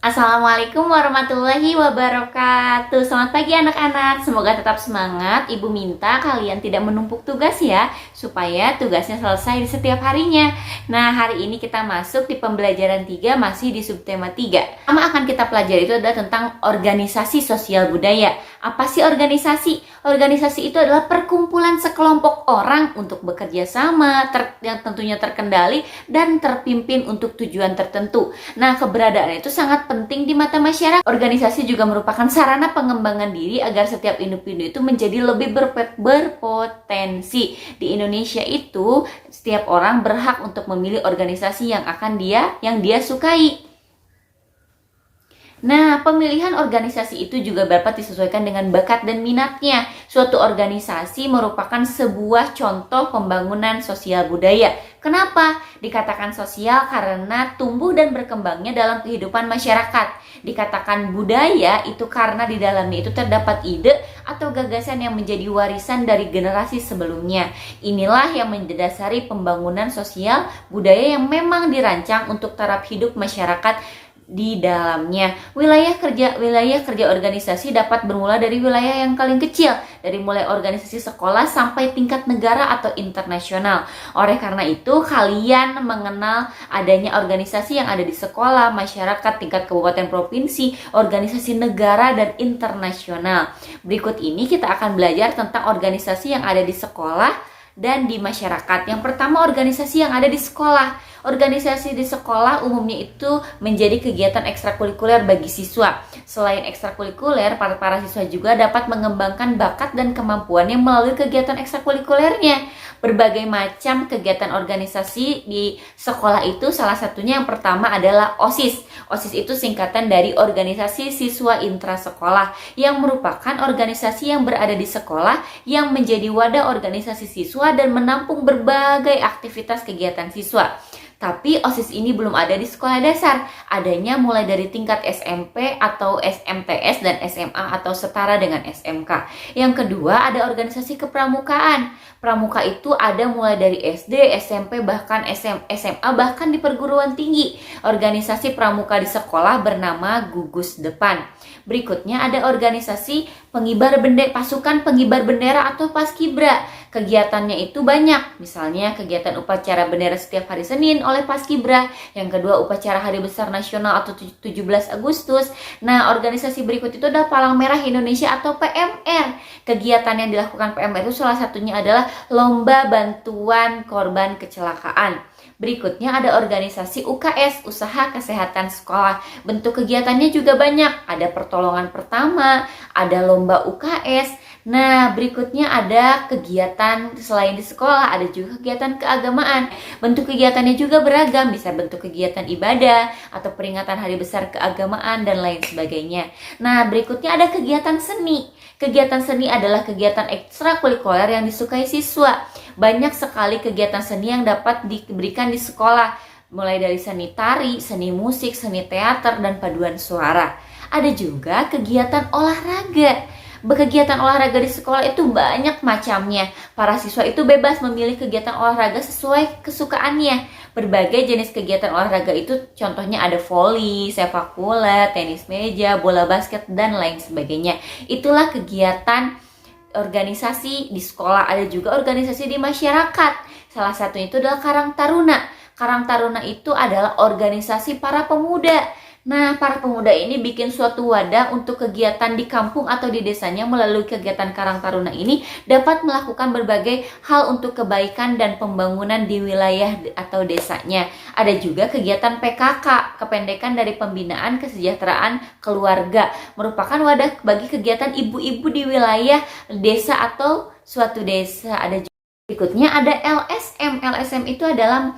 Assalamualaikum warahmatullahi wabarakatuh. Selamat pagi anak-anak. Semoga tetap semangat. Ibu minta kalian tidak menumpuk tugas ya, supaya tugasnya selesai di setiap harinya. Nah, hari ini kita masuk di pembelajaran 3, masih di subtema 3. Pertama akan kita pelajari itu adalah tentang organisasi sosial budaya. Apa sih organisasi? Organisasi itu adalah perkumpulan sekelompok orang untuk bekerja sama, yang tentunya terkendali dan terpimpin untuk tujuan tertentu. Nah, keberadaan itu sangat penting di mata masyarakat. Organisasi juga merupakan sarana pengembangan diri agar setiap individu itu menjadi lebih berpotensi. Di Indonesia itu, setiap orang berhak untuk memilih organisasi yang dia sukai. Nah, pemilihan organisasi itu juga dapat disesuaikan dengan bakat dan minatnya. Suatu organisasi merupakan sebuah contoh pembangunan sosial budaya. Kenapa? Dikatakan sosial karena tumbuh dan berkembangnya dalam kehidupan masyarakat. Dikatakan budaya itu karena di dalamnya itu terdapat ide atau gagasan yang menjadi warisan dari generasi sebelumnya. Inilah yang mendasari pembangunan sosial budaya yang memang dirancang untuk taraf hidup masyarakat di dalamnya. Wilayah kerja organisasi dapat bermula dari wilayah yang paling kecil, dari mulai organisasi sekolah sampai tingkat negara atau internasional. Oleh karena itu, kalian mengenal adanya organisasi yang ada di sekolah, masyarakat, tingkat kabupaten provinsi, organisasi negara dan internasional. Berikut ini kita akan belajar tentang organisasi yang ada di sekolah dan di masyarakat. Yang pertama, organisasi yang ada di sekolah. Organisasi di sekolah umumnya itu menjadi kegiatan ekstrakurikuler bagi siswa. Selain ekstrakurikuler, para siswa juga dapat mengembangkan bakat dan kemampuannya melalui kegiatan ekstrakurikulernya. Berbagai macam kegiatan organisasi di sekolah itu salah satunya yang pertama adalah OSIS. OSIS itu singkatan dari Organisasi Siswa Intrasekolah, yang merupakan organisasi yang berada di sekolah yang menjadi wadah organisasi siswa dan menampung berbagai aktivitas kegiatan siswa. Tapi OSIS ini belum ada di sekolah dasar. Adanya mulai dari tingkat SMP atau SMTS dan SMA atau setara dengan SMK. Yang kedua ada organisasi kepramukaan. Pramuka itu ada mulai dari SD, SMP, bahkan SMA, bahkan di perguruan tinggi. Organisasi pramuka di sekolah bernama Gugus Depan. Berikutnya ada organisasi pasukan pengibar bendera atau Paskibra. Kegiatannya itu banyak, misalnya kegiatan upacara bendera setiap hari Senin oleh Paskibra, yang kedua upacara Hari Besar Nasional atau 17 Agustus. Nah, organisasi berikut itu adalah Palang Merah Indonesia atau PMR. Kegiatan yang dilakukan PMR itu salah satunya adalah lomba bantuan korban kecelakaan. Berikutnya ada organisasi UKS, Usaha Kesehatan Sekolah. Bentuk kegiatannya juga banyak, ada pertolongan pertama, ada lomba UKS. Nah, berikutnya ada kegiatan selain di sekolah, ada juga kegiatan keagamaan. Bentuk kegiatannya juga beragam, bisa bentuk kegiatan ibadah atau peringatan hari besar keagamaan dan lain sebagainya. Nah, berikutnya ada kegiatan seni. Kegiatan seni adalah kegiatan ekstrakurikuler yang disukai siswa. Banyak sekali kegiatan seni yang dapat diberikan di sekolah, mulai dari seni tari, seni musik, seni teater, dan paduan suara. Ada juga kegiatan olahraga. Kegiatan olahraga di sekolah itu banyak macamnya. Para siswa itu bebas memilih kegiatan olahraga sesuai kesukaannya. Berbagai jenis kegiatan olahraga itu contohnya ada voli, sepak bola, tenis meja, bola basket, dan lain sebagainya. Itulah kegiatan organisasi di sekolah. Ada juga organisasi di masyarakat. Salah satunya itu adalah Karang Taruna. Karang Taruna itu adalah organisasi para pemuda. Nah, para pemuda ini bikin suatu wadah untuk kegiatan di kampung atau di desanya. Melalui kegiatan Karang Taruna ini dapat melakukan berbagai hal untuk kebaikan dan pembangunan di wilayah atau desanya. Ada juga kegiatan PKK, kependekan dari Pembinaan Kesejahteraan Keluarga, merupakan wadah bagi kegiatan ibu-ibu di wilayah desa atau suatu desa. Ada juga berikutnya ada LSM. LSM itu adalah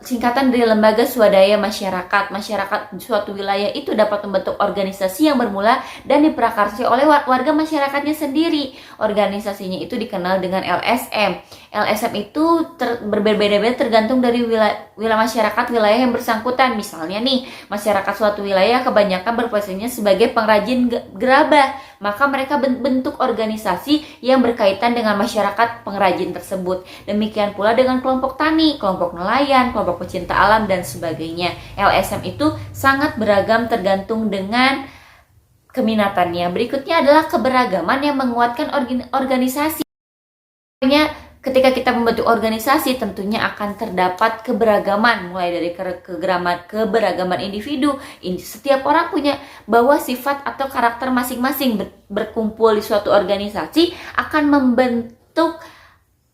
singkatan dari Lembaga Swadaya Masyarakat. Masyarakat suatu wilayah itu dapat membentuk organisasi yang bermula dan diprakarsai oleh warga masyarakatnya sendiri. Organisasinya itu dikenal dengan LSM. LSM itu berbeda-beda tergantung dari wilayah masyarakat wilayah yang bersangkutan. Misalnya nih, masyarakat suatu wilayah kebanyakan berprofesinya sebagai pengrajin gerabah. maka mereka bentuk organisasi yang berkaitan dengan masyarakat pengrajin tersebut. Demikian pula dengan kelompok tani, kelompok nelayan, kelompok pecinta alam, dan sebagainya. LSM itu sangat beragam tergantung dengan keminatannya. Berikutnya adalah keberagaman yang menguatkan organisasi. Ketika kita membentuk organisasi, tentunya akan terdapat keberagaman, mulai dari keberagaman individu. Setiap orang punya bawa sifat atau karakter masing-masing. Berkumpul di suatu organisasi akan membentuk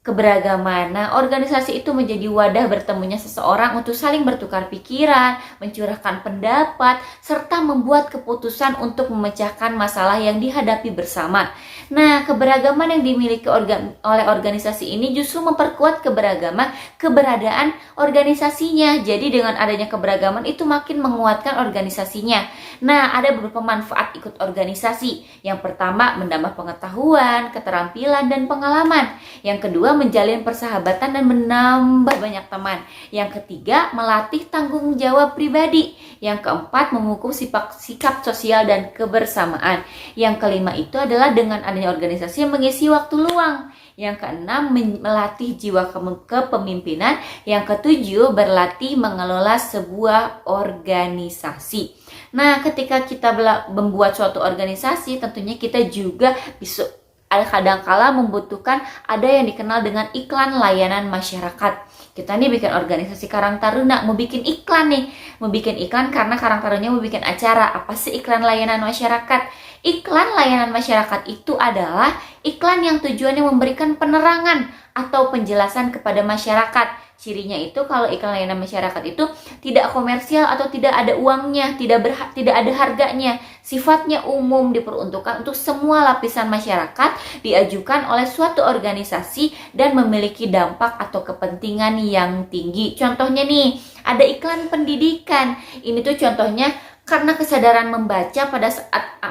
keberagaman. Nah, organisasi itu menjadi wadah bertemunya seseorang untuk saling bertukar pikiran, mencurahkan pendapat, serta membuat keputusan untuk memecahkan masalah yang dihadapi bersama. Nah, keberagaman yang dimiliki oleh organisasi ini justru memperkuat keberadaan organisasinya. Jadi dengan adanya keberagaman itu makin menguatkan organisasinya. Nah, ada beberapa manfaat ikut organisasi. Yang pertama, menambah pengetahuan, keterampilan, dan pengalaman. Yang kedua, menjalin persahabatan dan menambah banyak teman. Yang ketiga, melatih tanggung jawab pribadi. Yang keempat, memupuk sikap sosial dan kebersamaan. Yang kelima itu adalah dengan adanya organisasi yang mengisi waktu luang. Yang keenam, melatih jiwa kepemimpinan. Yang ketujuh, berlatih mengelola sebuah organisasi. Nah, ketika kita membuat suatu organisasi, tentunya kita juga bisa kadang-kala membutuhkan ada yang dikenal dengan iklan layanan masyarakat. Kita nih bikin organisasi Karang Taruna, mau bikin iklan nih. Mau bikin iklan karena Karang Taruna mau bikin acara. Apa sih iklan layanan masyarakat? Iklan layanan masyarakat itu adalah iklan yang tujuannya memberikan penerangan atau penjelasan kepada masyarakat. Cirinya itu kalau iklan layanan masyarakat itu tidak komersial atau tidak ada uangnya, tidak ada harganya. Sifatnya umum, diperuntukkan untuk semua lapisan masyarakat, diajukan oleh suatu organisasi dan memiliki dampak atau kepentingan yang tinggi. Contohnya nih, ada iklan pendidikan. Ini tuh contohnya karena kesadaran membaca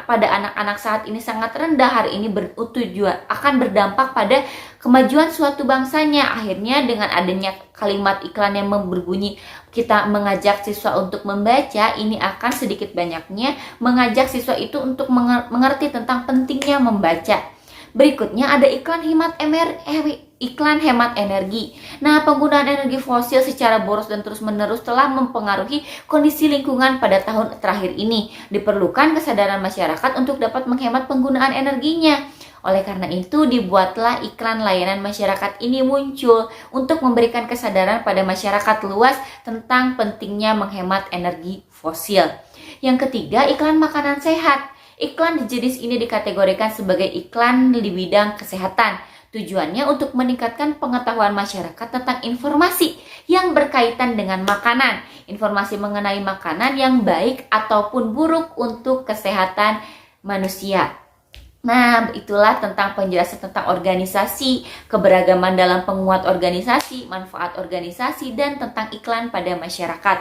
pada anak-anak saat ini sangat rendah, hari ini akan berdampak pada kemajuan suatu bangsanya. Akhirnya dengan adanya kalimat iklan yang berbunyi kita mengajak siswa untuk membaca, ini akan sedikit banyaknya mengajak siswa itu untuk mengerti tentang pentingnya membaca. Berikutnya ada iklan hemat energi. Nah, penggunaan energi fosil secara boros dan terus-menerus telah mempengaruhi kondisi lingkungan pada tahun terakhir ini. Diperlukan kesadaran masyarakat untuk dapat menghemat penggunaan energinya. Oleh karena itu, dibuatlah iklan layanan masyarakat ini muncul untuk memberikan kesadaran pada masyarakat luas tentang pentingnya menghemat energi fosil. Yang ketiga, iklan makanan sehat. Iklan jenis ini dikategorikan sebagai iklan di bidang kesehatan. Tujuannya untuk meningkatkan pengetahuan masyarakat tentang informasi yang berkaitan dengan makanan. Informasi mengenai makanan yang baik ataupun buruk untuk kesehatan manusia. Nah, itulah tentang penjelasan tentang organisasi, keberagaman dalam penguat organisasi, manfaat organisasi, dan tentang iklan pada masyarakat.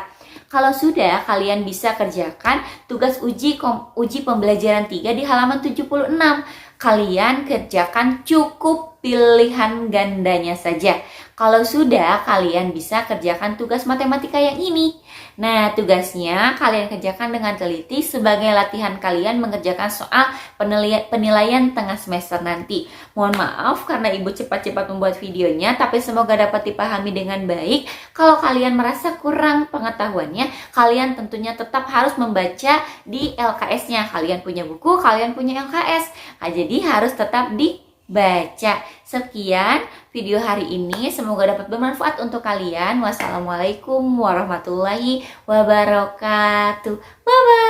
Kalau sudah, kalian bisa kerjakan tugas uji pembelajaran 3 di halaman 76. Kalian kerjakan cukup pilihan gandanya saja. Kalau sudah, kalian bisa kerjakan tugas matematika yang ini. Nah, tugasnya kalian kerjakan dengan teliti sebagai latihan kalian mengerjakan soal penilaian tengah semester nanti. Mohon maaf karena Ibu cepat-cepat membuat videonya, tapi semoga dapat dipahami dengan baik. Kalau kalian merasa kurang pengetahuannya, kalian tentunya tetap harus membaca di LKS-nya. Kalian punya buku, kalian punya LKS. Nah, jadi harus tetap dibaca. Sekian video hari ini, semoga dapat bermanfaat untuk kalian. Wassalamualaikum warahmatullahi wabarakatuh. Bye bye.